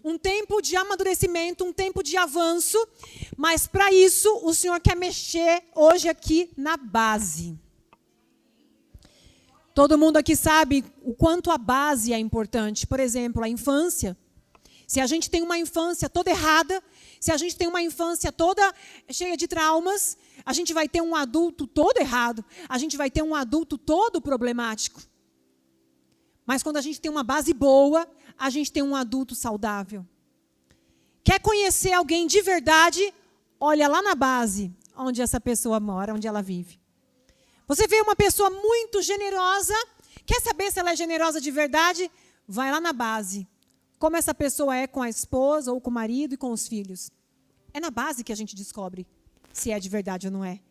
um tempo de amadurecimento, um tempo de avanço, mas para isso o Senhor quer mexer hoje aqui na base. Todo mundo aqui sabe o quanto a base é importante. Por exemplo, a infância. Se a gente tem uma infância toda errada, se a gente tem uma infância toda cheia de traumas, a gente vai ter um adulto todo errado, a gente vai ter um adulto todo problemático. Mas quando a gente tem uma base boa, a gente tem um adulto saudável. Quer conhecer alguém de verdade? Olha lá na base, onde essa pessoa mora, onde ela vive. Você vê uma pessoa muito generosa, quer saber se ela é generosa de verdade? Vai lá na base. Como essa pessoa é com a esposa, ou com o marido e com os filhos. É na base que a gente descobre se é de verdade ou não é.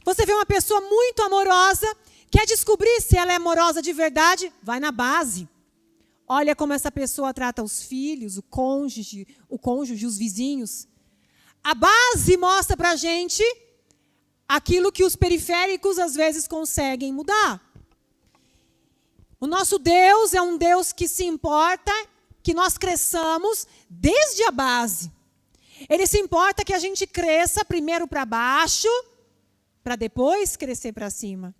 Você vê uma pessoa muito amorosa, quer descobrir se ela é amorosa de verdade? Vai na base. Olha como essa pessoa trata os filhos, o cônjuge, os vizinhos. A base mostra para a gente aquilo que os periféricos às vezes conseguem mudar. O nosso Deus é um Deus que se importa que nós cresçamos desde a base. Ele se importa que a gente cresça primeiro para baixo, para depois crescer para cima.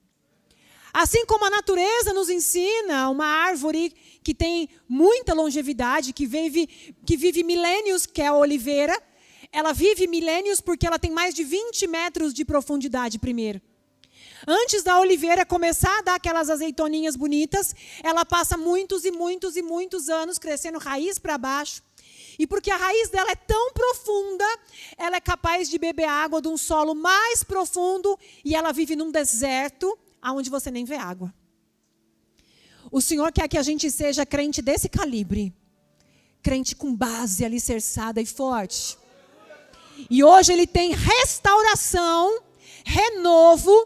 Assim como a natureza nos ensina, uma árvore que tem muita longevidade, que vive milênios, que é a oliveira, ela vive milênios porque ela tem mais de 20 metros de profundidade primeiro. Antes da oliveira começar a dar aquelas azeitoninhas bonitas, ela passa muitos e muitos e muitos anos crescendo raiz para baixo. E porque a raiz dela é tão profunda, ela é capaz de beber água de um solo mais profundo e ela vive num deserto onde você nem vê água. O Senhor quer que a gente seja crente desse calibre. Crente com base alicerçada e forte. E hoje Ele tem restauração, renovo,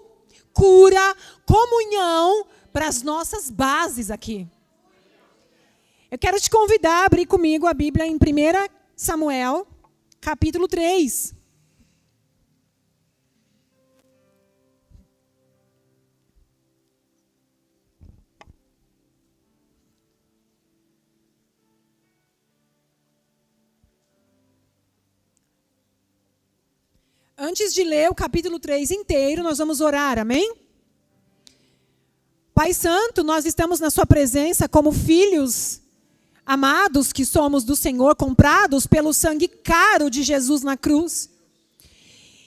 cura, comunhão para as nossas bases aqui. Eu quero te convidar a abrir comigo a Bíblia em 1 Samuel, capítulo 3. Antes de ler o capítulo 3 inteiro, nós vamos orar, amém? Pai Santo, nós estamos na sua presença como filhos amados que somos do Senhor, comprados pelo sangue caro de Jesus na cruz.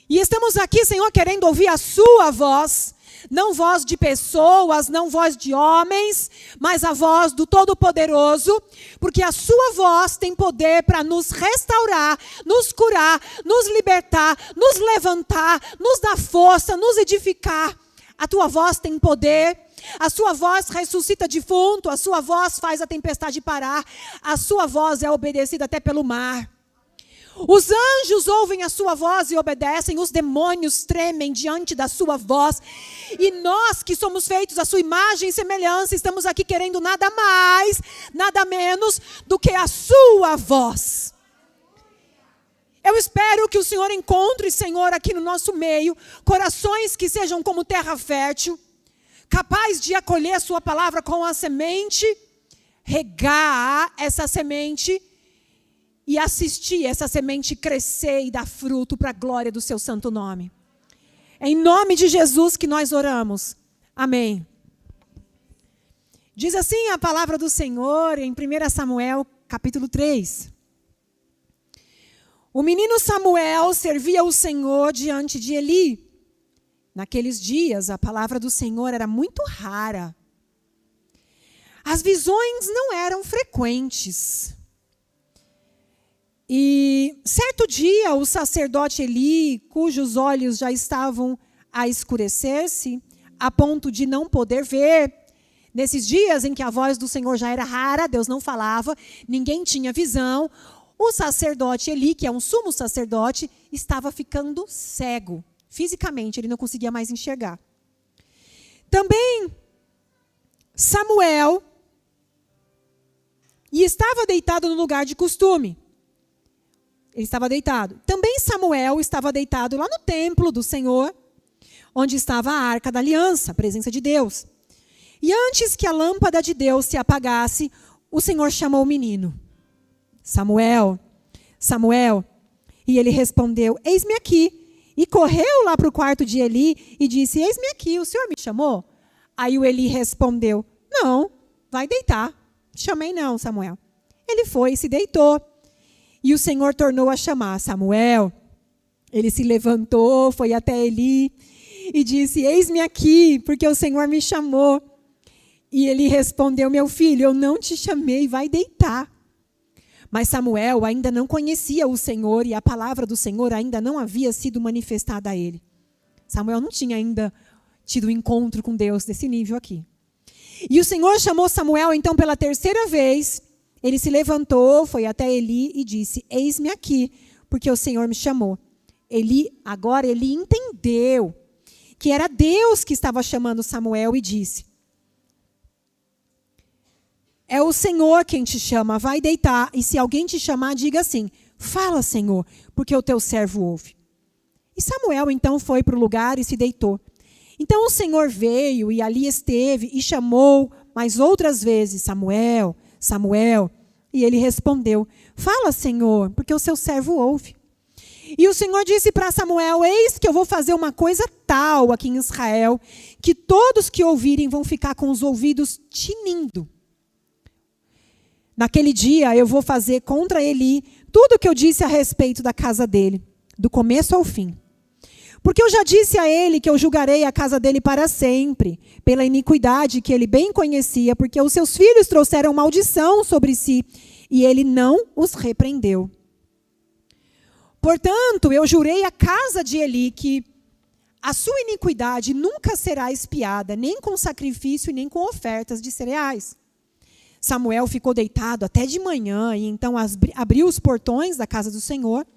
E estamos aqui, Senhor, querendo ouvir a sua voz, não voz de pessoas, não voz de homens, mas a voz do Todo-Poderoso, porque a sua voz tem poder para nos restaurar, nos curar, nos libertar, nos levantar, nos dar força, nos edificar. A tua voz tem poder, a sua voz ressuscita defunto, a sua voz faz a tempestade parar, a sua voz é obedecida até pelo mar. Os anjos ouvem a sua voz e obedecem, os demônios tremem diante da sua voz. E nós que somos feitos à sua imagem e semelhança, estamos aqui querendo nada mais, nada menos do que a sua voz. Eu espero que o Senhor encontre, Senhor, aqui no nosso meio, corações que sejam como terra fértil, capaz de acolher a sua palavra com a semente, regar essa semente, e assistir essa semente crescer e dar fruto para a glória do seu santo nome. É em nome de Jesus que nós oramos. Amém. Diz assim a palavra do Senhor em 1 Samuel, capítulo 3. O menino Samuel servia o Senhor diante de Eli. Naqueles dias, a palavra do Senhor era muito rara. As visões não eram frequentes. E certo dia, o sacerdote Eli, cujos olhos já estavam a escurecer-se, a ponto de não poder ver, nesses dias em que a voz do Senhor já era rara, Deus não falava, ninguém tinha visão, o sacerdote Eli, que é um sumo sacerdote, estava ficando cego. Fisicamente, ele não conseguia mais enxergar. Também Samuel estava deitado no lugar de costume. Ele estava deitado. Também Samuel estava deitado lá no templo do Senhor, onde estava a arca da aliança, a presença de Deus. E antes que a lâmpada de Deus se apagasse, o Senhor chamou o menino. Samuel, Samuel. E ele respondeu, eis-me aqui. E correu lá para o quarto de Eli e disse, eis-me aqui, o senhor me chamou? Aí o Eli respondeu, não, vai deitar. Chamei não, Samuel. Ele foi e se deitou. E o Senhor tornou a chamar, Samuel. Ele se levantou, foi até Eli e disse, eis-me aqui, porque o Senhor me chamou. E ele respondeu, meu filho, eu não te chamei, vai deitar. Mas Samuel ainda não conhecia o Senhor e a palavra do Senhor ainda não havia sido manifestada a ele. Samuel não tinha ainda tido um encontro com Deus desse nível aqui. E o Senhor chamou Samuel então pela terceira vez. Ele se levantou, foi até Eli e disse, eis-me aqui, porque o Senhor me chamou. Agora ele entendeu que era Deus que estava chamando Samuel e disse, é o Senhor quem te chama, vai deitar, e se alguém te chamar, diga assim, fala, Senhor, porque o teu servo ouve. E Samuel então foi para o lugar e se deitou. Então o Senhor veio e ali esteve e chamou mais outras vezes, Samuel, Samuel. E ele respondeu, fala, Senhor, porque o seu servo ouve. E o Senhor disse para Samuel, eis que eu vou fazer uma coisa tal aqui em Israel, que todos que ouvirem vão ficar com os ouvidos tinindo. Naquele dia eu vou fazer contra Eli tudo o que eu disse a respeito da casa dele, do começo ao fim. Porque eu já disse a ele que eu julgarei a casa dele para sempre, pela iniquidade que ele bem conhecia, porque os seus filhos trouxeram maldição sobre si, e ele não os repreendeu. Portanto, eu jurei à casa de Eli que a sua iniquidade nunca será expiada, nem com sacrifício e nem com ofertas de cereais. Samuel ficou deitado até de manhã e então abriu os portões da casa do Senhor,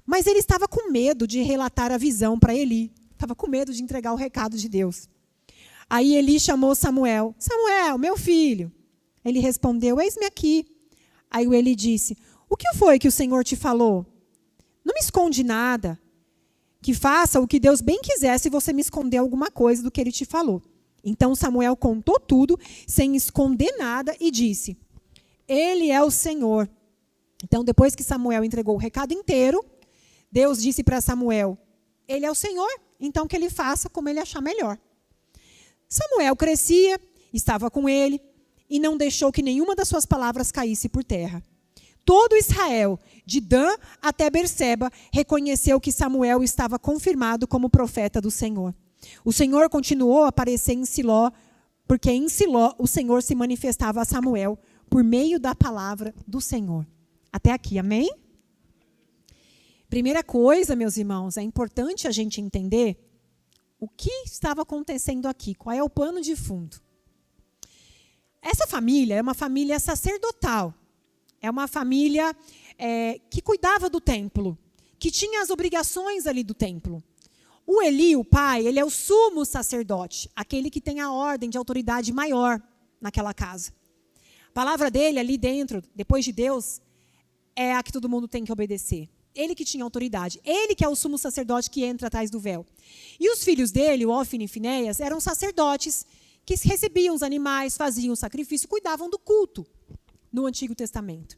mas ele estava com medo de relatar a visão para Eli. Estava com medo de entregar o recado de Deus. Aí Eli chamou Samuel. Samuel, meu filho. Ele respondeu, eis-me aqui. Aí o Eli disse, o que foi que o Senhor te falou? Não me esconde nada. Que faça o que Deus bem quiser se você me esconder alguma coisa do que ele te falou. Então Samuel contou tudo, sem esconder nada, e disse, ele é o Senhor. Então, depois que Samuel entregou o recado inteiro, Deus disse para Samuel, ele é o Senhor, então que ele faça como ele achar melhor. Samuel crescia, estava com ele, e não deixou que nenhuma das suas palavras caísse por terra. Todo Israel, de Dan até Berseba, reconheceu que Samuel estava confirmado como profeta do Senhor. O Senhor continuou a aparecer em Siló, porque em Siló o Senhor se manifestava a Samuel por meio da palavra do Senhor. Até aqui, amém? Primeira coisa, meus irmãos, é importante a gente entender o que estava acontecendo aqui, qual é o pano de fundo. Essa família é uma família sacerdotal, é uma família que cuidava do templo, que tinha as obrigações ali do templo. O Eli, o pai, ele é o sumo sacerdote, aquele que tem a ordem de autoridade maior naquela casa. A palavra dele ali dentro, depois de Deus, é a que todo mundo tem que obedecer. Ele que tinha autoridade. Ele que é o sumo sacerdote que entra atrás do véu. E os filhos dele, o Ofni e Finéias, eram sacerdotes que recebiam os animais, faziam o sacrifício, cuidavam do culto no Antigo Testamento.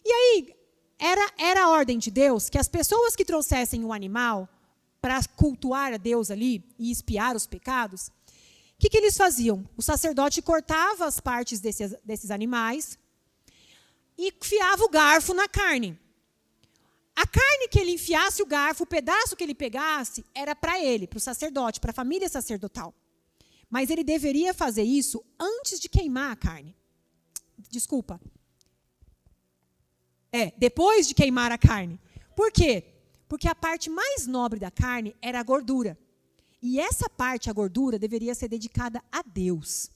E aí, era a ordem de Deus que as pessoas que trouxessem o animal para cultuar a Deus ali e expiar os pecados, o que eles faziam? O sacerdote cortava as partes desses animais e enfiava o garfo na carne. A carne que ele enfiasse o garfo, o pedaço que ele pegasse, era para ele, para o sacerdote, para a família sacerdotal. Mas ele deveria fazer isso antes de queimar a carne. Desculpa. Depois de queimar a carne. Por quê? Porque a parte mais nobre da carne era a gordura. E essa parte, a gordura, deveria ser dedicada a Deus.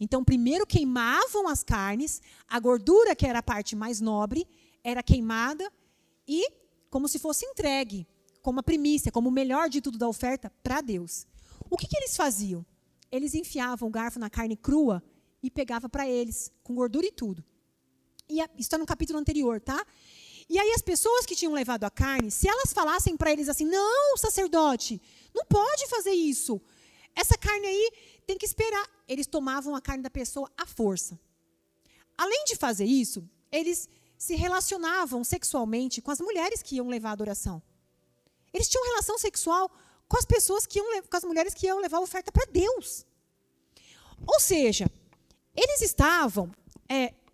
Então, primeiro queimavam as carnes, a gordura, que era a parte mais nobre, era queimada e como se fosse entregue, como a primícia, como o melhor de tudo da oferta para Deus. O que eles faziam? Eles enfiavam o garfo na carne crua e pegavam para eles, com gordura e tudo. E isso está no capítulo anterior, tá? E aí as pessoas que tinham levado a carne, se elas falassem para eles assim, não, sacerdote, não pode fazer isso. Essa carne aí tem que esperar. Eles tomavam a carne da pessoa à força. Além de fazer isso, eles se relacionavam sexualmente com as mulheres que iam levar a adoração. Eles tinham relação sexual com as pessoas com as mulheres que iam levar a oferta para Deus. Ou seja, eles estavam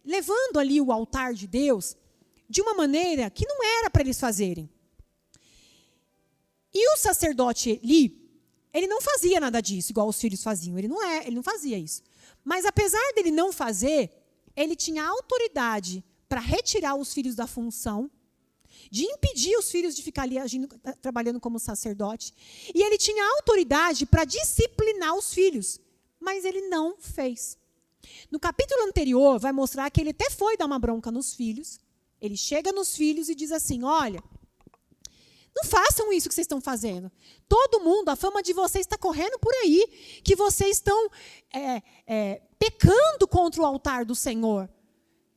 levando ali o altar de Deus de uma maneira que não era para eles fazerem. E o sacerdote Eli, ele não fazia nada disso, igual os filhos faziam. Ele não fazia isso. Mas apesar dele não fazer, ele tinha autoridade para retirar os filhos da função, de impedir os filhos de ficar ali trabalhando como sacerdote. E ele tinha autoridade para disciplinar os filhos, mas ele não fez. No capítulo anterior, vai mostrar que ele até foi dar uma bronca nos filhos. Ele chega nos filhos e diz assim, olha, não façam isso que vocês estão fazendo. Todo mundo, a fama de vocês está correndo por aí, que vocês estão pecando contra o altar do Senhor.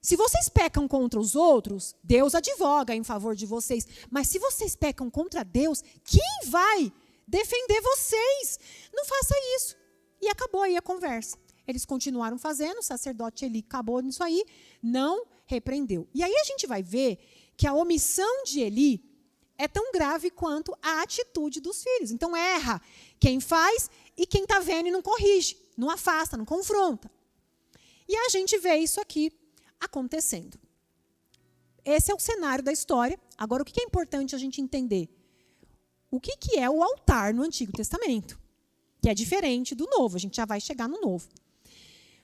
Se vocês pecam contra os outros, Deus advoga em favor de vocês. Mas se vocês pecam contra Deus, quem vai defender vocês? Não faça isso. E acabou aí a conversa. Eles continuaram fazendo, o sacerdote Eli acabou nisso aí, não repreendeu. E aí a gente vai ver que a omissão de Eli é tão grave quanto a atitude dos filhos. Então erra quem faz e quem está vendo e não corrige, não afasta, não confronta. E a gente vê isso aqui acontecendo. Esse é o cenário da história. Agora, o que é importante a gente entender? O que é o altar no Antigo Testamento? Que é diferente do Novo. A gente já vai chegar no Novo.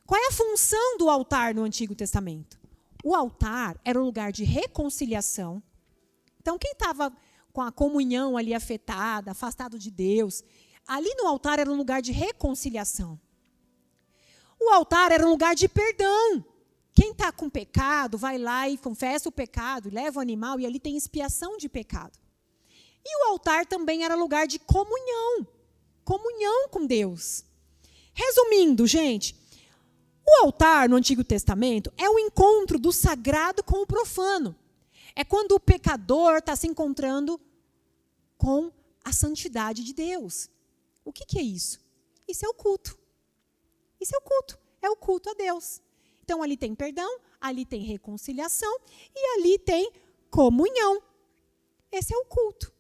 Qual é a função do altar no Antigo Testamento? O altar era um lugar de reconciliação. Então, quem estava com a comunhão ali afetada, afastado de Deus, ali no altar era um lugar de reconciliação. O altar era um lugar de perdão. Quem está com pecado, vai lá e confessa o pecado, leva o animal, e ali tem expiação de pecado. E o altar também era lugar de comunhão. Comunhão com Deus. Resumindo, gente, o altar no Antigo Testamento é o encontro do sagrado com o profano. É quando o pecador está se encontrando com a santidade de Deus. O que é isso? Isso é o culto. Isso é o culto. É o culto a Deus. Então, ali tem perdão, ali tem reconciliação e ali tem comunhão. Esse é o culto.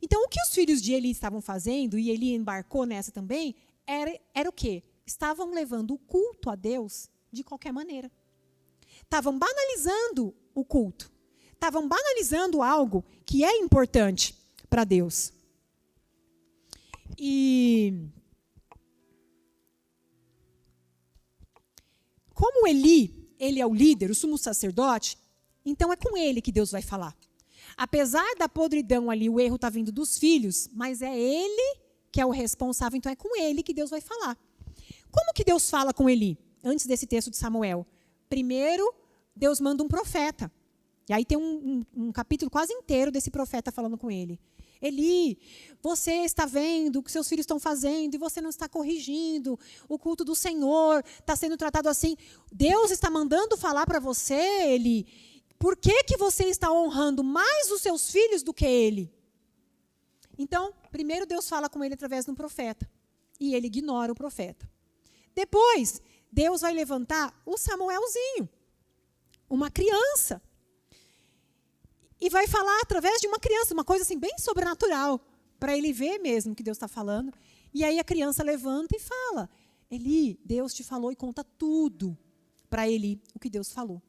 Então, o que os filhos de Eli estavam fazendo, e Eli embarcou nessa também, era o quê? Estavam levando o culto a Deus de qualquer maneira. Estavam banalizando o culto. Estavam banalizando algo que é importante para Deus. E como ele é o líder, o sumo sacerdote, então é com ele que Deus vai falar. Apesar da podridão ali, o erro está vindo dos filhos, mas é ele que é o responsável, então é com ele que Deus vai falar. Como que Deus fala com Eli? Antes desse texto de Samuel. Primeiro, Deus manda um profeta. E aí tem um capítulo quase inteiro desse profeta falando com ele. Eli, você está vendo o que seus filhos estão fazendo e você não está corrigindo. O culto do Senhor está sendo tratado assim. Deus está mandando falar para você, Eli, por que você está honrando mais os seus filhos do que ele? Então, primeiro Deus fala com ele através de um profeta. E ele ignora o profeta. Depois, Deus vai levantar o Samuelzinho, uma criança. E vai falar através de uma criança, uma coisa assim bem sobrenatural, para ele ver mesmo o que Deus está falando. E aí a criança levanta e fala, Eli, Deus te falou e conta tudo para Eli, o que Deus falou.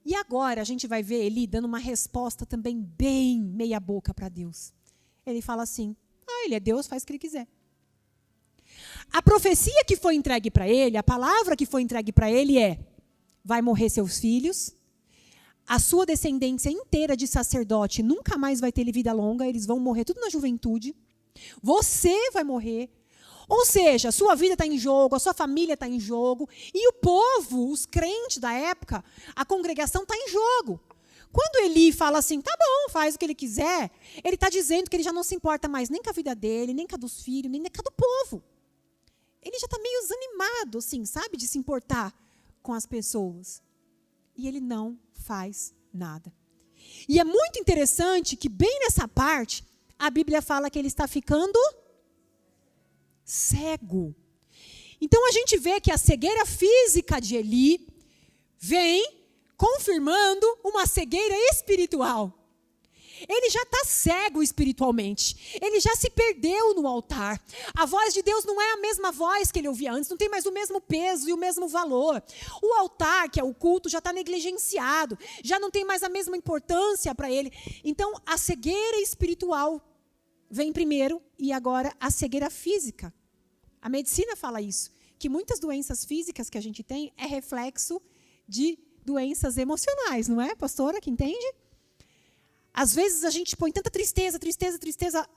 E agora a gente vai ver Eli dando uma resposta também bem meia boca para Deus. Ele fala assim, ele é Deus, faz o que ele quiser. A profecia que foi entregue para ele, a palavra que foi entregue para ele é, vai morrer seus filhos, a sua descendência inteira de sacerdote nunca mais vai ter vida longa, eles vão morrer tudo na juventude. Você vai morrer. Ou seja, a sua vida está em jogo, a sua família está em jogo. E o povo, os crentes da época, a congregação está em jogo. Quando Eli fala assim, tá bom, faz o que ele quiser, ele está dizendo que ele já não se importa mais nem com a vida dele, nem com a dos filhos, nem com a do povo. Ele já está meio desanimado, assim, sabe, de se importar com as pessoas. E ele não faz nada. E é muito interessante que bem nessa parte, a Bíblia fala que ele está ficando cego. Então a gente vê que a cegueira física de Eli vem confirmando uma cegueira espiritual. Ele já está cego espiritualmente. Ele já se perdeu no altar. A voz de Deus não é a mesma voz que ele ouvia antes. Não tem mais o mesmo peso e o mesmo valor. O altar, que é o culto, já está negligenciado. Já não tem mais a mesma importância para ele. Então, a cegueira espiritual vem primeiro e agora a cegueira física. A medicina fala isso. Que muitas doenças físicas que a gente tem é reflexo de doenças emocionais. Não é, pastora, que entende? Às vezes a gente põe tanta tristeza,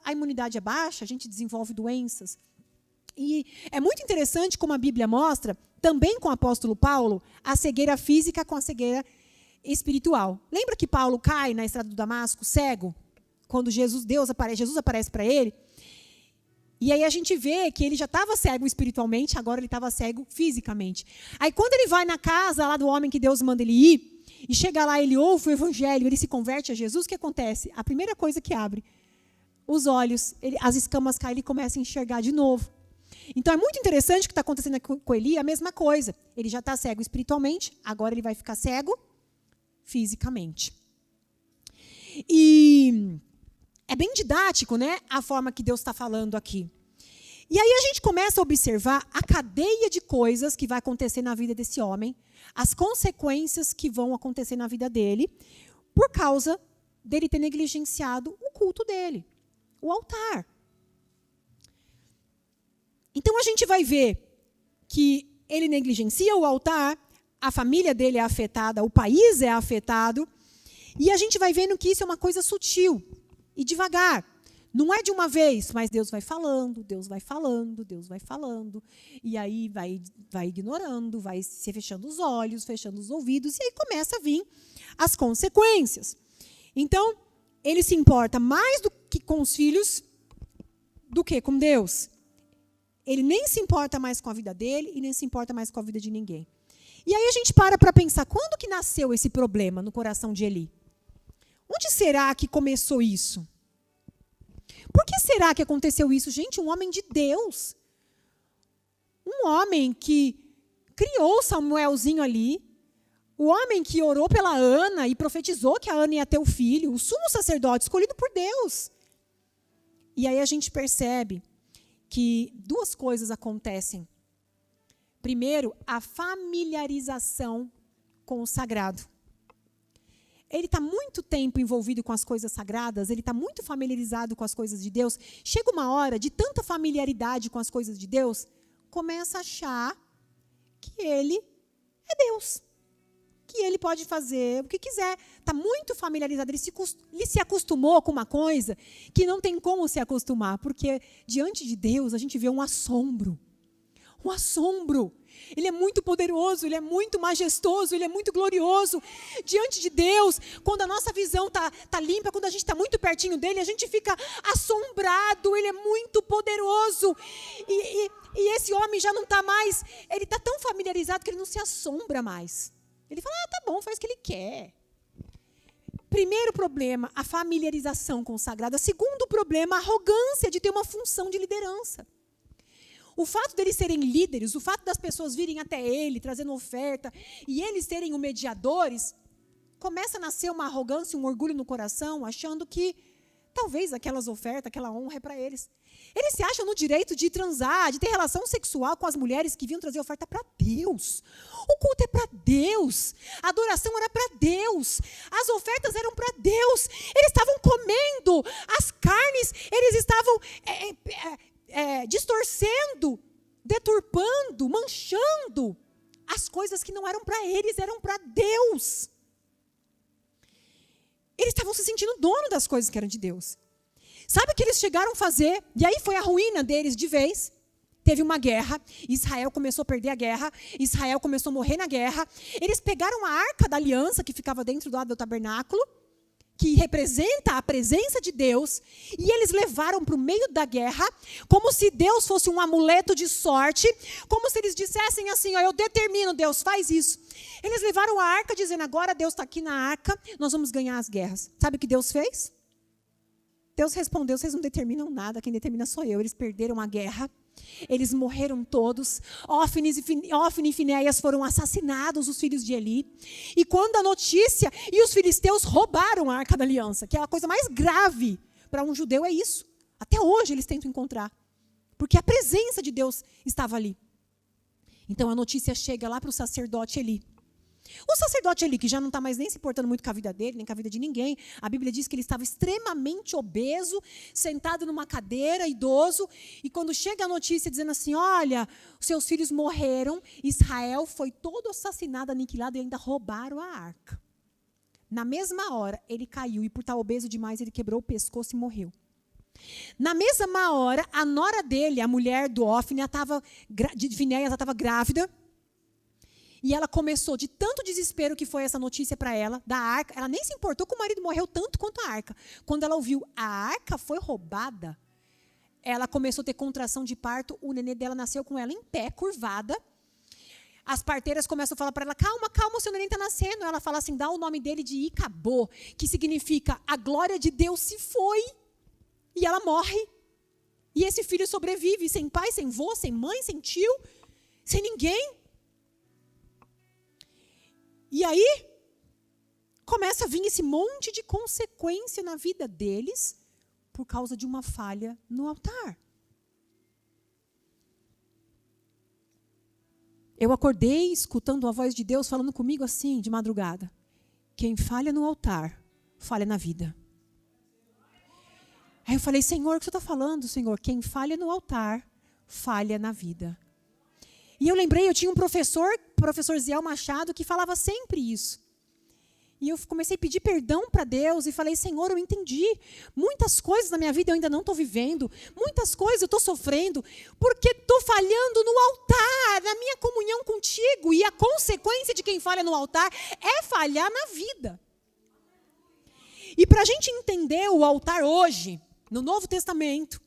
a imunidade é baixa, a gente desenvolve doenças. E é muito interessante como a Bíblia mostra, também com o apóstolo Paulo, a cegueira física com a cegueira espiritual. Lembra que Paulo cai na estrada do Damasco, cego? Quando Jesus aparece para ele. E aí a gente vê que ele já estava cego espiritualmente, agora ele estava cego fisicamente. Aí quando ele vai na casa lá do homem que Deus manda ele ir, e chega lá, ele ouve o evangelho, ele se converte a Jesus, o que acontece? A primeira coisa que abre, os olhos, as escamas caem, ele começa a enxergar de novo. Então é muito interessante o que está acontecendo com Eli, a mesma coisa. Ele já está cego espiritualmente, agora ele vai ficar cego fisicamente. E é bem didático, né, a forma que Deus está falando aqui. E aí a gente começa a observar a cadeia de coisas que vai acontecer na vida desse homem, as consequências que vão acontecer na vida dele, por causa dele ter negligenciado o culto dele, o altar. Então a gente vai ver que ele negligencia o altar, a família dele é afetada, o país é afetado, e a gente vai vendo que isso é uma coisa sutil e devagar. Não é de uma vez, mas Deus vai falando, e aí vai ignorando, vai se fechando os olhos, fechando os ouvidos, e aí começa a vir as consequências. Então, ele se importa mais do que com os filhos do que com Deus. Ele nem se importa mais com a vida dele e nem se importa mais com a vida de ninguém. E aí a gente para pensar, quando que nasceu esse problema no coração de Eli? Onde será que começou isso? Por que será que aconteceu isso? Gente, um homem de Deus. Um homem que criou Samuelzinho ali. O homem que orou pela Ana e profetizou que a Ana ia ter o filho. O sumo sacerdote escolhido por Deus. E aí a gente percebe que duas coisas acontecem. Primeiro, a familiarização com o sagrado. Ele está muito tempo envolvido com as coisas sagradas, ele está muito familiarizado com as coisas de Deus. Chega uma hora, de tanta familiaridade com as coisas de Deus, começa a achar que ele é Deus. Que ele pode fazer o que quiser. Está muito familiarizado, ele se acostumou com uma coisa que não tem como se acostumar, porque diante de Deus a gente vê um assombro. Um assombro. Ele é muito poderoso, ele é muito majestoso, ele é muito glorioso. Diante de Deus, quando a nossa visão tá limpa, quando a gente está muito pertinho dele, a gente fica assombrado, ele é muito poderoso. E esse homem já não está mais, ele está tão familiarizado que ele não se assombra mais. Ele fala, tá bom, faz o que ele quer. Primeiro problema, a familiarização com o sagrado. Segundo problema, a arrogância de ter uma função de liderança. O fato deles serem líderes, o fato das pessoas virem até ele, trazendo oferta, e eles serem os mediadores, começa a nascer uma arrogância, um orgulho no coração, achando que talvez aquelas ofertas, aquela honra é para eles. Eles se acham no direito de transar, de ter relação sexual com as mulheres que vinham trazer oferta para Deus. O culto é para Deus. A adoração era para Deus. As ofertas eram para Deus. Eles estavam comendo as carnes, eles estavam distorcendo, deturpando, manchando as coisas que não eram para eles, eram para Deus. Eles estavam se sentindo dono das coisas que eram de Deus. Sabe o que eles chegaram a fazer? E aí foi a ruína deles de vez. Teve uma guerra, Israel começou a perder a guerra, Israel começou a morrer na guerra. Eles pegaram a arca da aliança que ficava dentro do tabernáculo, que representa a presença de Deus, e eles levaram para o meio da guerra, como se Deus fosse um amuleto de sorte, como se eles dissessem assim, eu determino, Deus, faz isso. Eles levaram a arca, dizendo, agora Deus está aqui na arca, nós vamos ganhar as guerras. Sabe o que Deus fez? Deus respondeu, vocês não determinam nada, quem determina sou eu. Eles perderam a guerra, Eles morreram todos. Hófni e Finéias foram assassinados, os filhos de Eli. E quando a notícia... E os filisteus roubaram a Arca da Aliança, que é a coisa mais grave para um judeu, é isso. Até hoje eles tentam encontrar. Porque a presença de Deus estava ali. Então a notícia chega lá para o sacerdote Eli. O sacerdote Eli, que já não está mais nem se importando muito com a vida dele, nem com a vida de ninguém, a Bíblia diz que ele estava extremamente obeso, sentado numa cadeira, idoso, e quando chega a notícia dizendo assim, olha, os seus filhos morreram, Israel foi todo assassinado, aniquilado, e ainda roubaram a arca. Na mesma hora, ele caiu, e por estar obeso demais, ele quebrou o pescoço e morreu. Na mesma hora, a nora dele, a mulher do Hófni, de Finéias, ela estava grávida. E ela começou, de tanto desespero que foi essa notícia para ela, da arca. Ela nem se importou que o marido morreu tanto quanto a arca. Quando ela ouviu, a arca foi roubada, ela começou a ter contração de parto. O nenê dela nasceu com ela em pé, curvada. As parteiras começam a falar para ela, calma, calma, o seu neném está nascendo. Ela fala assim, dá o nome dele de Icabô, que significa, a glória de Deus se foi. E ela morre. E esse filho sobrevive, sem pai, sem vô, sem mãe, sem tio, sem ninguém. E aí, começa a vir esse monte de consequência na vida deles por causa de uma falha no altar. Eu acordei escutando a voz de Deus falando comigo assim, de madrugada. Quem falha no altar, falha na vida. Aí eu falei, Senhor, o que você está falando, Senhor? Quem falha no altar, falha na vida. E eu lembrei, eu tinha um professor Ziel Machado, que falava sempre isso. E eu comecei a pedir perdão para Deus e falei, Senhor, eu entendi. Muitas coisas na minha vida eu ainda não estou vivendo. Muitas coisas eu estou sofrendo. Porque estou falhando no altar, na minha comunhão contigo. E a consequência de quem falha no altar é falhar na vida. E para a gente entender o altar hoje, no Novo Testamento,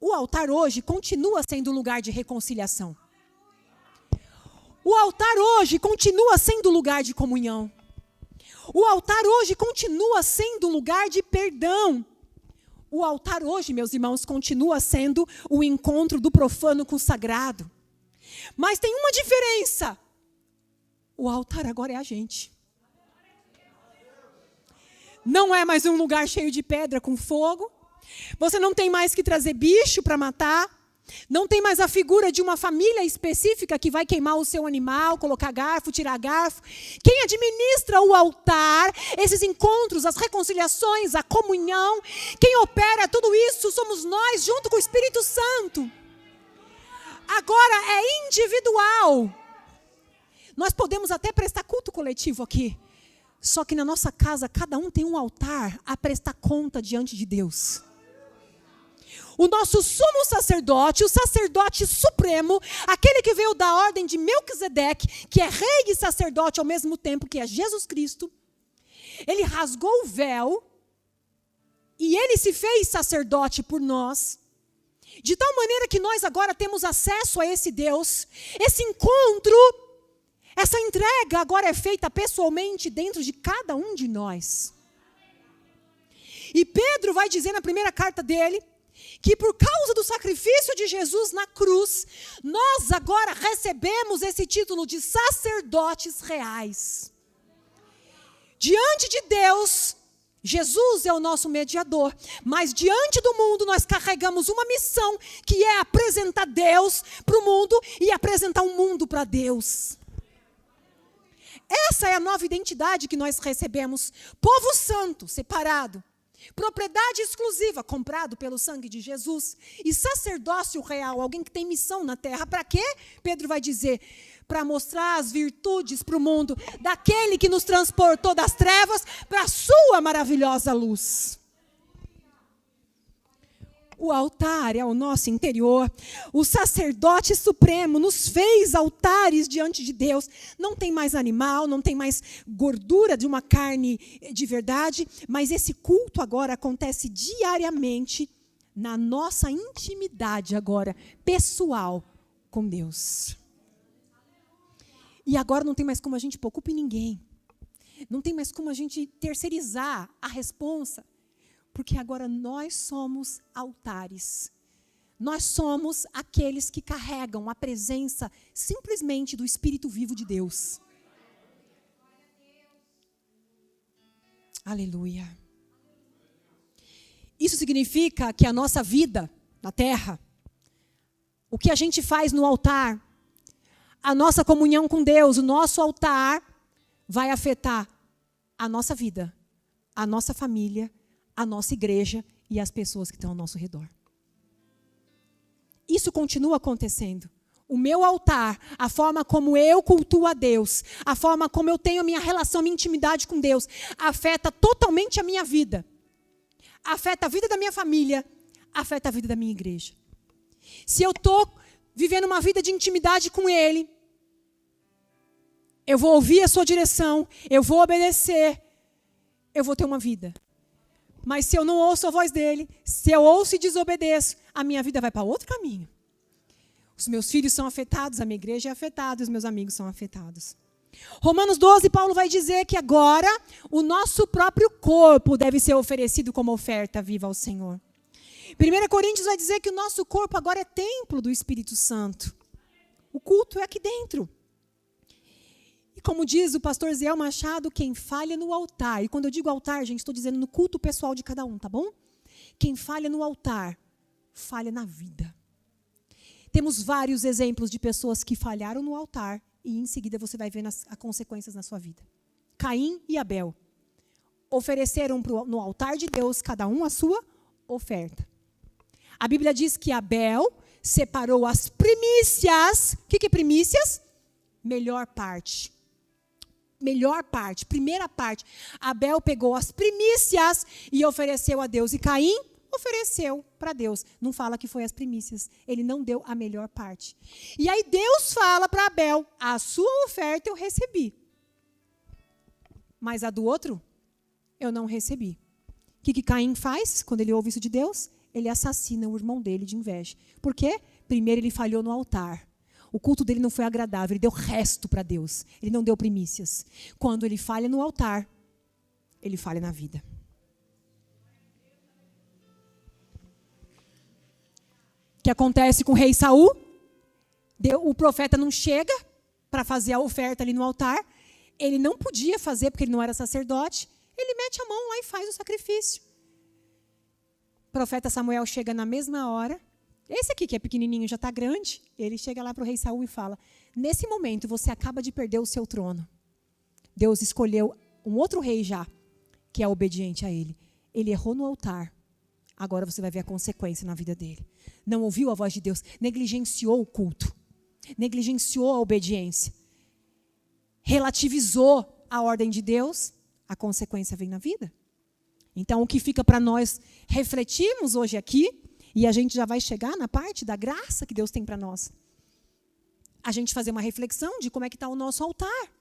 o altar hoje continua sendo um lugar de reconciliação. O altar hoje continua sendo lugar de comunhão. O altar hoje continua sendo lugar de perdão. O altar hoje, meus irmãos, continua sendo o encontro do profano com o sagrado. Mas tem uma diferença. O altar agora é a gente. Não é mais um lugar cheio de pedra com fogo. Você não tem mais que trazer bicho para matar. Não tem mais a figura de uma família específica que vai queimar o seu animal, colocar garfo, tirar garfo. Quem administra o altar, esses encontros, as reconciliações, a comunhão, quem opera tudo isso somos nós, junto com o Espírito Santo. Agora é individual. Nós podemos até prestar culto coletivo aqui. Só que na nossa casa, cada um tem um altar a prestar conta diante de Deus. O nosso sumo sacerdote, o sacerdote supremo, aquele que veio da ordem de Melquisedeque, que é rei e sacerdote ao mesmo tempo, que é Jesus Cristo, ele rasgou o véu e ele se fez sacerdote por nós, de tal maneira que nós agora temos acesso a esse Deus. Esse encontro, essa entrega agora é feita pessoalmente dentro de cada um de nós. E Pedro vai dizer na primeira carta dele, que por causa do sacrifício de Jesus na cruz, nós agora recebemos esse título de sacerdotes reais. Diante de Deus, Jesus é o nosso mediador, mas diante do mundo nós carregamos uma missão, que é apresentar Deus para o mundo e apresentar o mundo para Deus. Essa é a nova identidade que nós recebemos, povo santo, separado. Propriedade exclusiva, comprado pelo sangue de Jesus. E sacerdócio real, alguém que tem missão na terra. Para quê? Pedro vai dizer, para mostrar as virtudes para o mundo daquele que nos transportou das trevas para a sua maravilhosa luz. O altar é o nosso interior. O sacerdote supremo nos fez altares diante de Deus. Não tem mais animal, não tem mais gordura de uma carne de verdade, mas esse culto agora acontece diariamente na nossa intimidade agora, pessoal, com Deus. E agora não tem mais como a gente pôr culpa em ninguém. Não tem mais como a gente terceirizar a responsa. Porque agora nós somos altares. Nós somos aqueles que carregam a presença simplesmente do Espírito vivo de Deus. Aleluia. Isso significa que a nossa vida na terra, o que a gente faz no altar, a nossa comunhão com Deus, o nosso altar, vai afetar a nossa vida, a nossa família, a nossa igreja e as pessoas que estão ao nosso redor. Isso continua acontecendo. O meu altar, a forma como eu cultuo a Deus, a forma como eu tenho a minha relação, a minha intimidade com Deus, afeta totalmente a minha vida. Afeta a vida da minha família, afeta a vida da minha igreja. Se eu estou vivendo uma vida de intimidade com Ele, eu vou ouvir a sua direção, eu vou obedecer, eu vou ter uma vida. Mas se eu não ouço a voz dele, se eu ouço e desobedeço, a minha vida vai para outro caminho. Os meus filhos são afetados, a minha igreja é afetada, os meus amigos são afetados. Romanos 12, Paulo vai dizer que agora o nosso próprio corpo deve ser oferecido como oferta viva ao Senhor. 1 Coríntios vai dizer que o nosso corpo agora é templo do Espírito Santo. O culto é aqui dentro. E como diz o pastor Zé Machado, quem falha no altar, e quando eu digo altar, gente, estou dizendo no culto pessoal de cada um, tá bom? Quem falha no altar, falha na vida. Temos vários exemplos de pessoas que falharam no altar e em seguida você vai ver as consequências na sua vida. Caim e Abel ofereceram no altar de Deus, cada um a sua oferta. A Bíblia diz que Abel separou as primícias. O que é primícias? Melhor parte. Melhor parte, primeira parte. Abel pegou as primícias e ofereceu a Deus. E Caim ofereceu para Deus. Não fala que foi as primícias. Ele não deu a melhor parte. E aí Deus fala para Abel, a sua oferta eu recebi. Mas a do outro, eu não recebi. O que Caim faz quando ele ouve isso de Deus? Ele assassina o irmão dele de inveja. Por quê? Primeiro ele falhou no altar. O culto dele não foi agradável, ele deu resto para Deus. Ele não deu primícias. Quando ele falha no altar, ele falha na vida. O que acontece com o rei Saul? O profeta não chega para fazer a oferta ali no altar. Ele não podia fazer porque ele não era sacerdote. Ele mete a mão lá e faz o sacrifício. O profeta Samuel chega na mesma hora. Esse aqui, que é pequenininho, já está grande. Ele chega lá para o rei Saul e fala, nesse momento você acaba de perder o seu trono. Deus escolheu um outro rei já, que é obediente a ele. Ele errou no altar. Agora você vai ver a consequência na vida dele. Não ouviu a voz de Deus, negligenciou o culto, negligenciou a obediência, relativizou a ordem de Deus, a consequência vem na vida. Então, o que fica para nós refletirmos hoje aqui, e a gente já vai chegar na parte da graça que Deus tem para nós, a gente fazer uma reflexão de como é que está o nosso altar.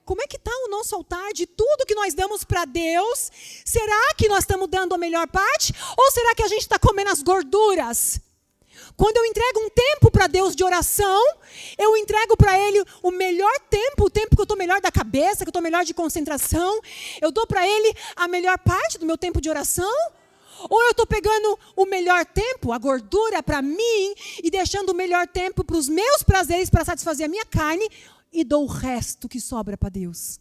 Como é que está o nosso altar de tudo que nós damos para Deus? Será que nós estamos dando a melhor parte? Ou será que a gente está comendo as gorduras? Quando eu entrego um tempo para Deus de oração, eu entrego para Ele o melhor tempo, o tempo que eu estou melhor da cabeça, que eu estou melhor de concentração. Eu dou para Ele a melhor parte do meu tempo de oração? Ou eu estou pegando o melhor tempo, a gordura para mim, e deixando o melhor tempo para os meus prazeres, para satisfazer a minha carne, e dou o resto que sobra para Deus?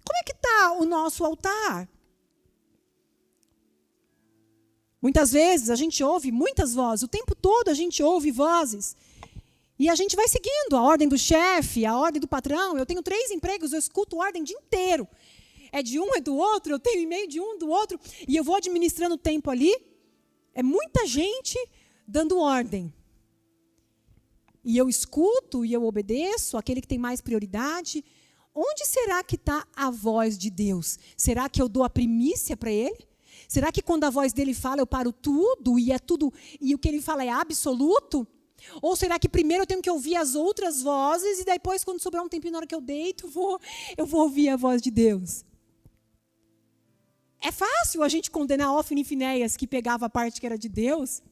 Como é que está o nosso altar? Muitas vezes a gente ouve muitas vozes, o tempo todo a gente ouve vozes. E a gente vai seguindo a ordem do chefe, a ordem do patrão. Eu tenho 3 empregos, eu escuto ordem o dia inteiro. É de um, é do outro, eu tenho e-mail de um, do outro. E eu vou administrando o tempo ali. É muita gente dando ordem. E eu escuto e eu obedeço, aquele que tem mais prioridade. Onde será que está a voz de Deus? Será que eu dou a primícia para Ele? Será que quando a voz dele fala eu paro tudo e é tudo, e o que ele fala é absoluto? Ou será que primeiro eu tenho que ouvir as outras vozes e depois, quando sobrar um tempinho na hora que eu deito, eu vou ouvir a voz de Deus? É fácil a gente condenar Ófine e Finéias, que pegava a parte que era de Deus,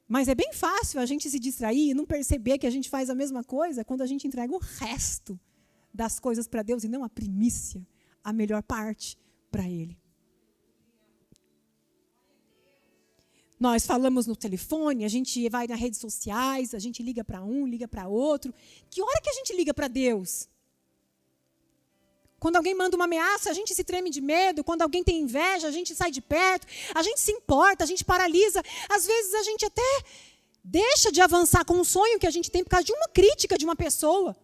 mas é bem fácil a gente se distrair e não perceber que a gente faz a mesma coisa quando a gente entrega o resto das coisas para Deus e não a primícia, a melhor parte para Ele. Nós falamos no telefone, a gente vai nas redes sociais, a gente liga para um, liga para outro. Que hora que a gente liga para Deus? Quando alguém manda uma ameaça, a gente se treme de medo. Quando alguém tem inveja, a gente sai de perto. A gente se importa, a gente paralisa. Às vezes a gente até deixa de avançar com um sonho que a gente tem por causa de uma crítica de uma pessoa.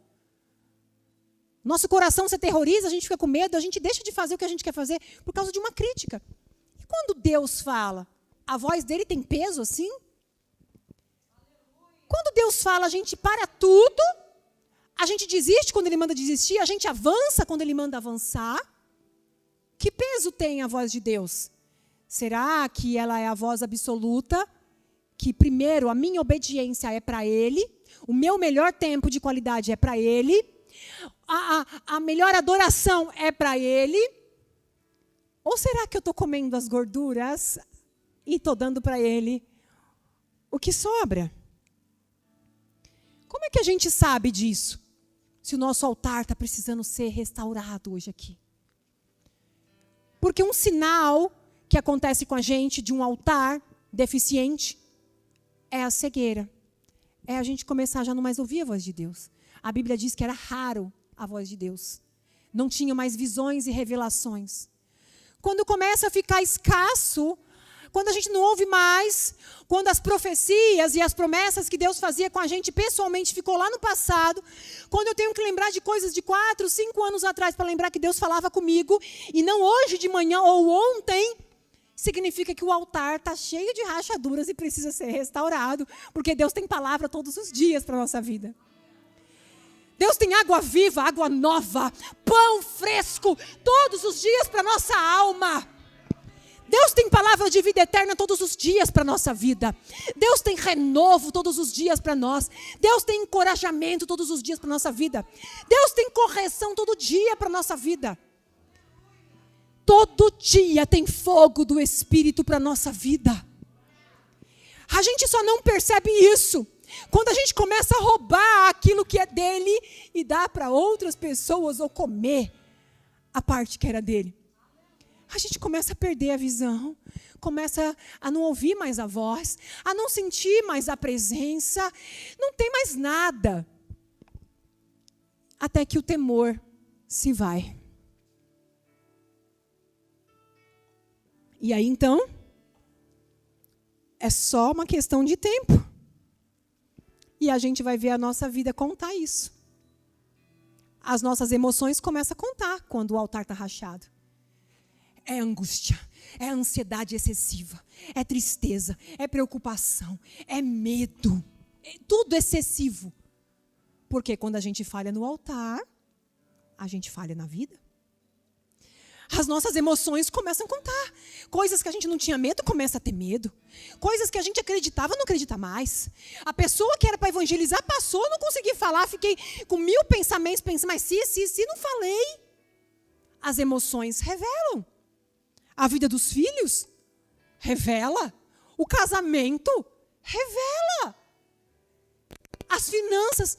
Nosso coração se aterroriza, a gente fica com medo, a gente deixa de fazer o que a gente quer fazer por causa de uma crítica. E quando Deus fala, a voz dele tem peso assim? Quando Deus fala, a gente para tudo, a gente desiste quando ele manda desistir, a gente avança quando ele manda avançar. Que peso tem a voz de Deus? Será que ela é a voz absoluta? Que primeiro a minha obediência é para ele, o meu melhor tempo de qualidade é para ele, a melhor adoração é para ele? Ou será que eu estou comendo as gorduras e estou dando para ele o que sobra? Como é que a gente sabe disso? Se o nosso altar está precisando ser restaurado hoje aqui. Porque um sinal que acontece com a gente de um altar deficiente é a cegueira. É a gente começar a já não mais ouvir a voz de Deus. A Bíblia diz que era raro a voz de Deus. Não tinha mais visões e revelações. Quando começa a ficar escasso, quando a gente não ouve mais, quando as profecias e as promessas que Deus fazia com a gente pessoalmente ficou lá no passado, quando eu tenho que lembrar de coisas de 4, 5 anos atrás para lembrar que Deus falava comigo, e não hoje de manhã ou ontem, significa que o altar está cheio de rachaduras e precisa ser restaurado, porque Deus tem palavra todos os dias para a nossa vida. Deus tem água viva, água nova, pão fresco, todos os dias para a nossa alma. Deus tem palavra de vida eterna todos os dias para a nossa vida. Deus tem renovo todos os dias para nós. Deus tem encorajamento todos os dias para a nossa vida. Deus tem correção todo dia para a nossa vida. Todo dia tem fogo do Espírito para a nossa vida. A gente só não percebe isso quando a gente começa a roubar aquilo que é dele e dar para outras pessoas ou comer a parte que era dele. A gente começa a perder a visão, começa a não ouvir mais a voz, a não sentir mais a presença, não tem mais nada. Até que o temor se vai. E aí então, é só uma questão de tempo. E a gente vai ver a nossa vida contar isso. As nossas emoções começam a contar quando o altar está rachado. É angústia, é ansiedade excessiva, é tristeza, é preocupação, é medo, é tudo excessivo. Porque quando a gente falha no altar, a gente falha na vida. As nossas emoções começam a contar. Coisas que a gente não tinha medo, começa a ter medo. Coisas que a gente acreditava, não acredita mais. A pessoa que era para evangelizar passou, não consegui falar, fiquei com 1000 pensamentos, pensando, mas se, não falei. As emoções revelam. A vida dos filhos revela. O casamento revela. As finanças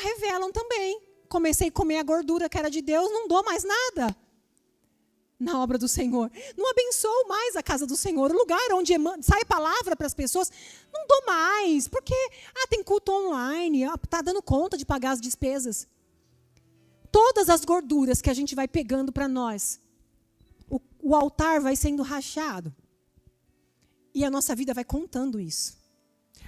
revelam também. Comecei a comer a gordura que era de Deus, não dou mais nada na obra do Senhor. Não abençoo mais a casa do Senhor. O lugar onde sai palavra para as pessoas, não dou mais. Porque tem culto online, está dando conta de pagar as despesas. Todas as gorduras que a gente vai pegando para nós, o altar vai sendo rachado. E a nossa vida vai contando isso.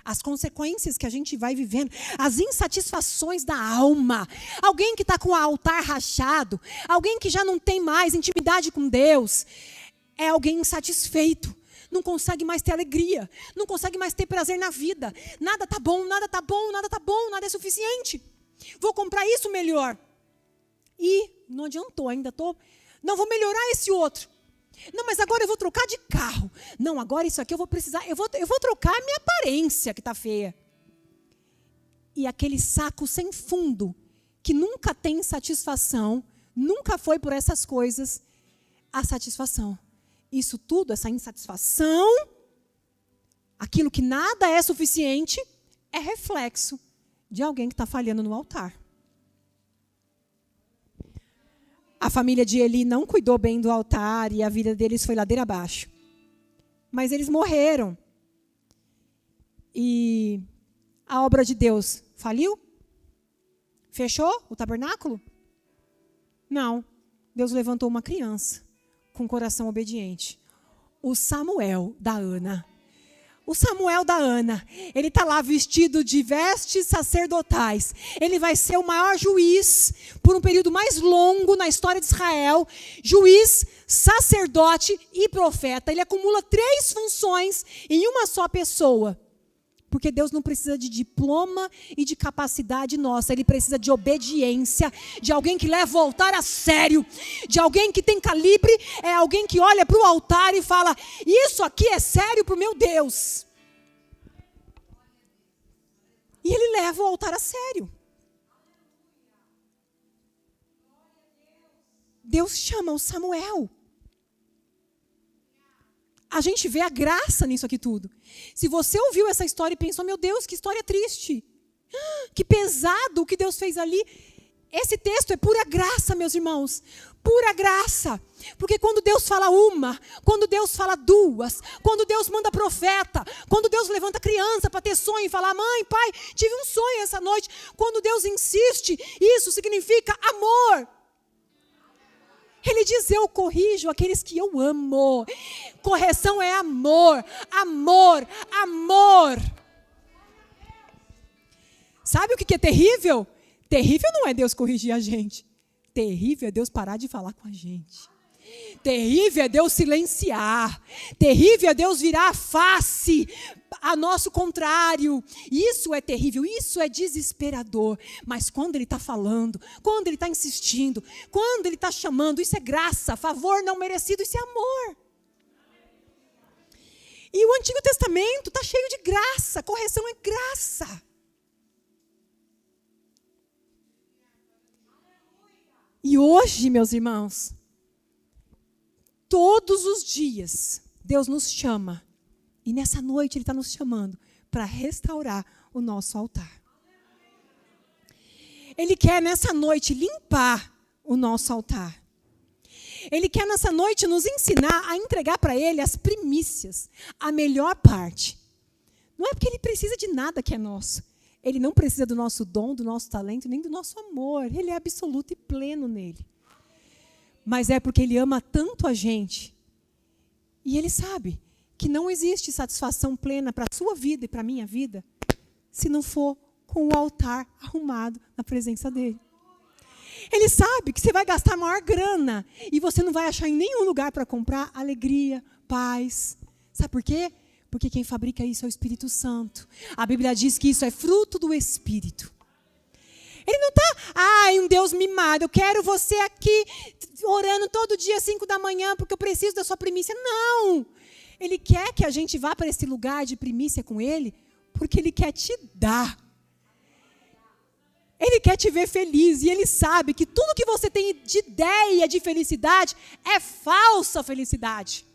As consequências que a gente vai vivendo, as insatisfações da alma. Alguém que está com o altar rachado, alguém que já não tem mais intimidade com Deus, é alguém insatisfeito. Não consegue mais ter alegria, não consegue mais ter prazer na vida. Nada está bom, nada está bom, nada está bom, nada é suficiente. Vou comprar isso melhor. E não adiantou, ainda estou... Não, vou melhorar esse outro. Não, mas agora eu vou trocar de carro. Não, agora isso aqui eu vou precisar. Eu vou trocar a minha aparência, que está feia. E aquele saco sem fundo, que nunca tem satisfação, nunca foi por essas coisas a satisfação. Isso tudo, essa insatisfação, aquilo que nada é suficiente, é reflexo de alguém que está falhando no altar. A família de Eli não cuidou bem do altar e a vida deles foi ladeira abaixo. mas eles morreram. E a obra de Deus faliu? Fechou o tabernáculo? Não. Deus levantou uma criança com coração obediente. O Samuel da Ana. O Samuel da Ana, ele está lá vestido de vestes sacerdotais. Ele vai ser o maior juiz por um período mais longo na história de Israel. Juiz, sacerdote e profeta. Ele acumula 3 funções em uma só pessoa. Porque Deus não precisa de diploma e de capacidade nossa. Ele precisa de obediência, de alguém que leva o altar a sério, de alguém que tem calibre, é alguém que olha para o altar e fala, isso aqui é sério para o meu Deus. E ele leva o altar a sério. Deus chama o Samuel. A gente vê a graça nisso aqui tudo. Se você ouviu essa história e pensou, meu Deus, que história triste. Que pesado o que Deus fez ali. Esse texto é pura graça, meus irmãos. Pura graça. Porque quando Deus fala uma, quando Deus fala 2, quando Deus manda profeta, quando Deus levanta criança para ter sonho e falar, mãe, pai, tive um sonho essa noite. Quando Deus insiste, isso significa amor. Ele diz, eu corrijo aqueles que eu amo. Correção é amor, amor, amor. Sabe o que é terrível? Terrível não é Deus corrigir a gente. Terrível é Deus parar de falar com a gente. Terrível é Deus silenciar. Terrível é Deus virar a face a nosso contrário. Isso é terrível, isso é desesperador. Mas quando Ele está falando, quando Ele está insistindo, quando Ele está chamando, isso é graça, favor não merecido, isso é amor. E o Antigo Testamento está cheio de graça, correção é graça. E hoje, meus irmãos, todos os dias, Deus nos chama. E nessa noite Ele está nos chamando para restaurar o nosso altar. Ele quer nessa noite limpar o nosso altar. Ele quer nessa noite nos ensinar a entregar para Ele as primícias, a melhor parte. Não é porque Ele precisa de nada que é nosso. Ele não precisa do nosso dom, do nosso talento, nem do nosso amor. Ele é absoluto e pleno nele. Mas é porque Ele ama tanto a gente. E Ele sabe que não existe satisfação plena para a sua vida e para a minha vida se não for com o altar arrumado na presença dEle. Ele sabe que você vai gastar a maior grana e você não vai achar em nenhum lugar para comprar alegria, paz. Sabe por quê? Porque quem fabrica isso é o Espírito Santo. A Bíblia diz que isso é fruto do Espírito. Ele não está, um Deus mimado, eu quero você aqui orando todo dia 5 da manhã porque eu preciso da sua primícia. Não! Ele quer que a gente vá para esse lugar de primícia com Ele porque Ele quer te dar. Ele quer te ver feliz e Ele sabe que tudo que você tem de ideia de felicidade é falsa felicidade.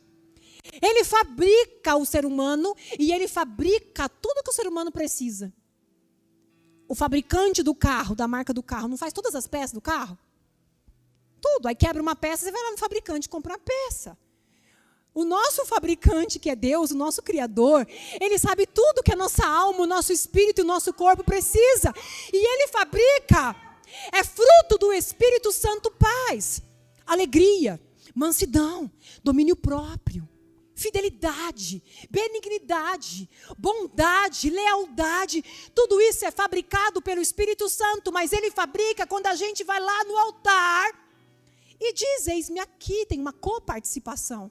Ele fabrica o ser humano e Ele fabrica tudo que o ser humano precisa. O fabricante do carro, da marca do carro, não faz todas as peças do carro? Tudo. Aí quebra uma peça, você vai lá no fabricante e compra uma peça. O nosso fabricante, que é Deus, o nosso Criador, Ele sabe tudo que a nossa alma, o nosso espírito e o nosso corpo precisa. E Ele fabrica. É fruto do Espírito Santo paz, alegria, mansidão, domínio próprio, fidelidade, benignidade, bondade, lealdade. Tudo isso é fabricado pelo Espírito Santo, mas Ele fabrica quando a gente vai lá no altar e diz, eis-me aqui, tem uma coparticipação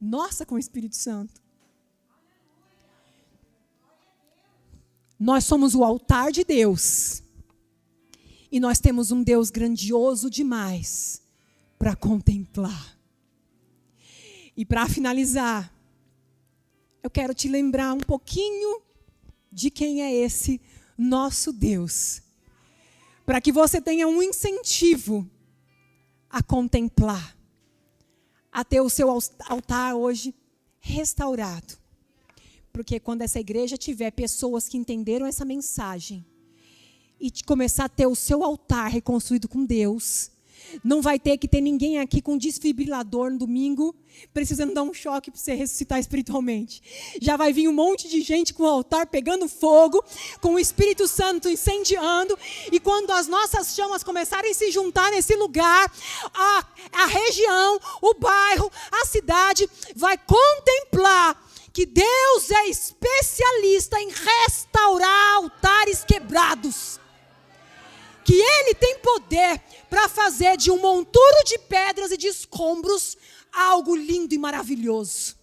nossa com o Espírito Santo. Nós somos o altar de Deus. E nós temos um Deus grandioso demais para contemplar. E para finalizar, eu quero te lembrar um pouquinho de quem é esse nosso Deus. Para que você tenha um incentivo a contemplar. A ter o seu altar hoje restaurado. Porque quando essa igreja tiver pessoas que entenderam essa mensagem e começar a ter o seu altar reconstruído com Deus, Não vai ter que ter ninguém aqui com desfibrilador no domingo, precisando dar um choque para você ressuscitar espiritualmente. Já vai vir um monte de gente com o altar pegando fogo, com o Espírito Santo incendiando, e quando as nossas chamas começarem a se juntar nesse lugar, a região, o bairro, a cidade vai contemplar que Deus é especialista em restaurar altares quebrados. Que Ele tem poder para fazer de um monturo de pedras e de escombros algo lindo e maravilhoso.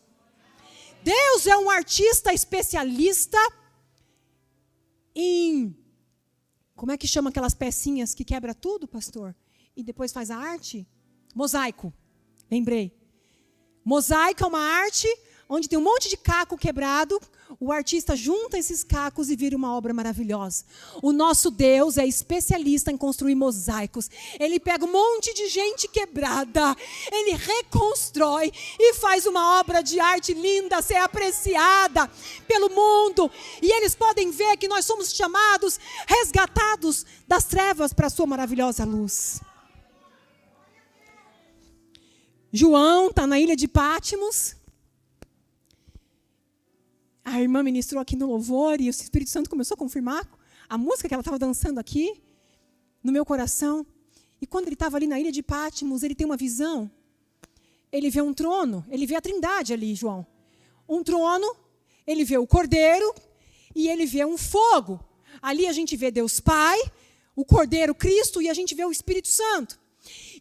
Deus é um artista especialista em... Como é que chama aquelas pecinhas que quebra tudo, pastor? E depois faz a arte? Mosaico. Lembrei. Mosaico é uma arte onde tem um monte de caco quebrado, o artista junta esses cacos e vira uma obra maravilhosa. O nosso Deus é especialista em construir mosaicos. Ele pega um monte de gente quebrada, ele reconstrói e faz uma obra de arte linda ser apreciada pelo mundo. E eles podem ver que nós somos chamados, resgatados das trevas para a sua maravilhosa luz. João está na ilha de Pátimos. A irmã ministrou aqui no louvor e o Espírito Santo começou a confirmar a música que ela estava dançando aqui no meu coração. E quando ele estava ali na ilha de Pátimos, ele tem uma visão. Ele vê um trono, ele vê a Trindade ali, João. Um trono, ele vê o Cordeiro e ele vê um fogo. Ali a gente vê Deus Pai, o Cordeiro Cristo e a gente vê o Espírito Santo.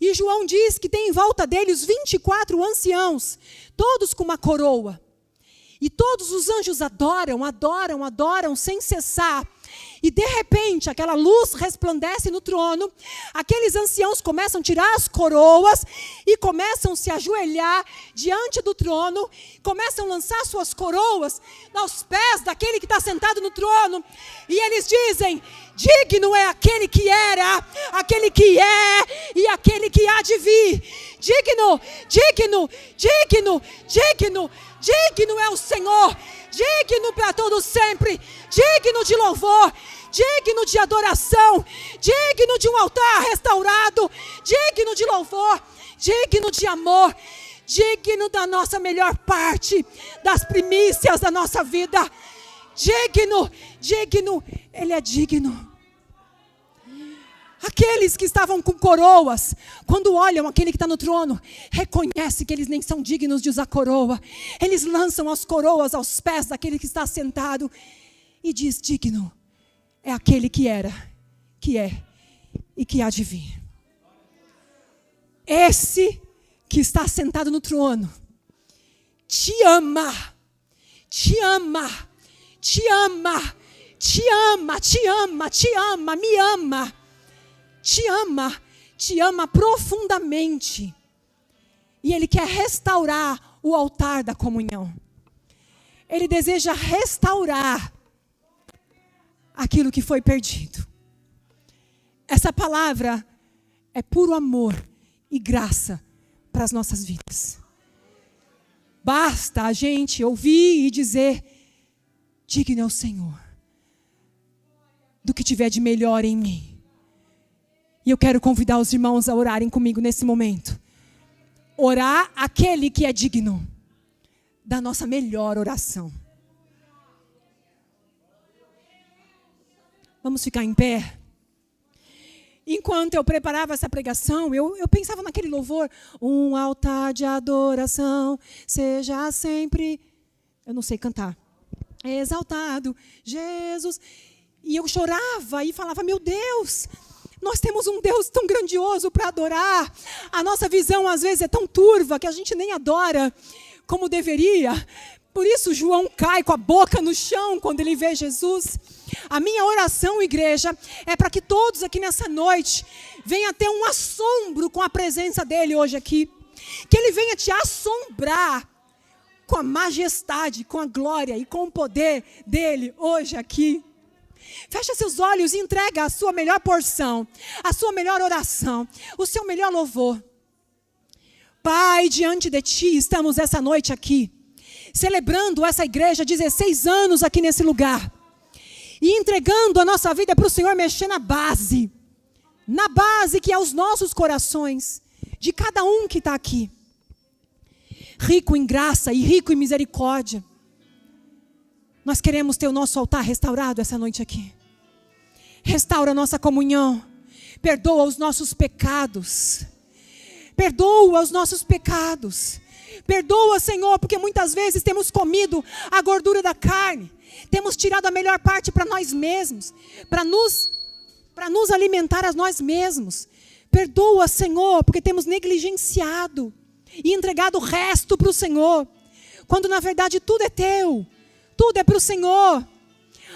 E João diz que tem em volta dele os 24 anciãos, todos com uma coroa. E todos os anjos adoram, adoram, adoram sem cessar. E de repente, aquela luz resplandece no trono. Aqueles anciãos começam a tirar as coroas e começam a se ajoelhar diante do trono. Começam a lançar suas coroas aos pés daquele que está sentado no trono. E eles dizem: digno é aquele que era, aquele que é e aquele que há de vir. Digno, digno, digno, digno. Digno é o Senhor, digno para todo sempre, digno de louvor, digno de adoração, digno de um altar restaurado, digno de louvor, digno de amor, digno da nossa melhor parte, das primícias da nossa vida. Digno, digno, Ele é digno. Aqueles que estavam com coroas, quando olham aquele que está no trono, reconhecem que eles nem são dignos de usar coroa. Eles lançam as coroas aos pés daquele que está sentado e diz: digno é aquele que era, que é e que há de vir. Esse que está sentado no trono te ama, te ama, te ama, te ama, te ama, te ama, me ama. Te ama profundamente. E Ele quer restaurar o altar da comunhão. Ele deseja restaurar aquilo que foi perdido. Essa palavra é puro amor e graça para as nossas vidas. Basta a gente ouvir e dizer: digno é o Senhor do que tiver de melhor em mim. E eu quero convidar os irmãos a orarem comigo nesse momento. Orar aquele que é digno da nossa melhor oração. Vamos ficar em pé? Enquanto eu preparava essa pregação, eu pensava naquele louvor: um altar de adoração seja sempre... Eu não sei cantar. Exaltado, Jesus. E eu chorava e falava: meu Deus... Nós temos um Deus tão grandioso para adorar. A nossa visão às vezes é tão turva que a gente nem adora como deveria. Por isso João cai com a boca no chão quando ele vê Jesus. A minha oração, igreja, é para que todos aqui nessa noite venham ter um assombro com a presença dele hoje aqui. Que ele venha te assombrar com a majestade, com a glória e com o poder dele hoje aqui. Fecha seus olhos e entrega a sua melhor porção, a sua melhor oração, o seu melhor louvor. Pai, diante de Ti estamos essa noite aqui, celebrando essa igreja, 16 anos aqui nesse lugar. E entregando a nossa vida para o Senhor mexer na base, na base que é os nossos corações, de cada um que está aqui. Rico em graça e rico em misericórdia. Nós queremos ter o nosso altar restaurado essa noite aqui. Restaura a nossa comunhão. Perdoa os nossos pecados. Perdoa os nossos pecados. Perdoa, Senhor, porque muitas vezes temos comido a gordura da carne. Temos tirado a melhor parte para nós mesmos. Para nos alimentar a nós mesmos. Perdoa, Senhor, porque temos negligenciado e entregado o resto para o Senhor. Quando na verdade tudo é teu. Tudo é para o Senhor.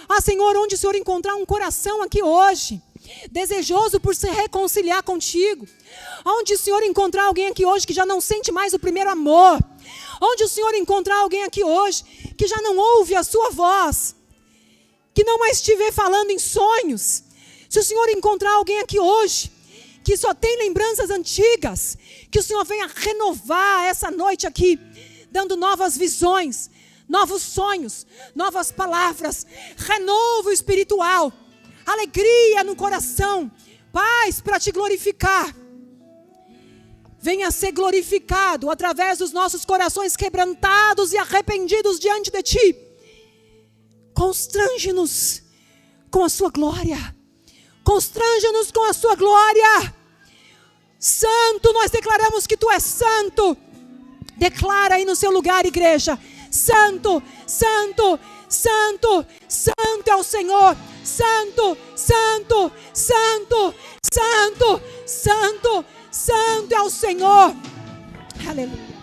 Ah, Senhor, onde o Senhor encontrar um coração aqui hoje, desejoso por se reconciliar contigo. Onde o Senhor encontrar alguém aqui hoje que já não sente mais o primeiro amor. Onde o Senhor encontrar alguém aqui hoje que já não ouve a sua voz. Que não mais te vê falando em sonhos. Se o Senhor encontrar alguém aqui hoje que só tem lembranças antigas, que o Senhor venha renovar essa noite aqui, dando novas visões, novos sonhos, novas palavras, renovo espiritual, alegria no coração, paz para te glorificar. Venha ser glorificado através dos nossos corações quebrantados e arrependidos diante de ti. Constrange-nos com a sua glória. Constrange-nos com a sua glória. Santo, nós declaramos que tu és santo. Declara aí no seu lugar, igreja. Santo, santo, santo, santo é o Senhor. Santo, santo, santo, santo, santo, santo é o Senhor. Aleluia.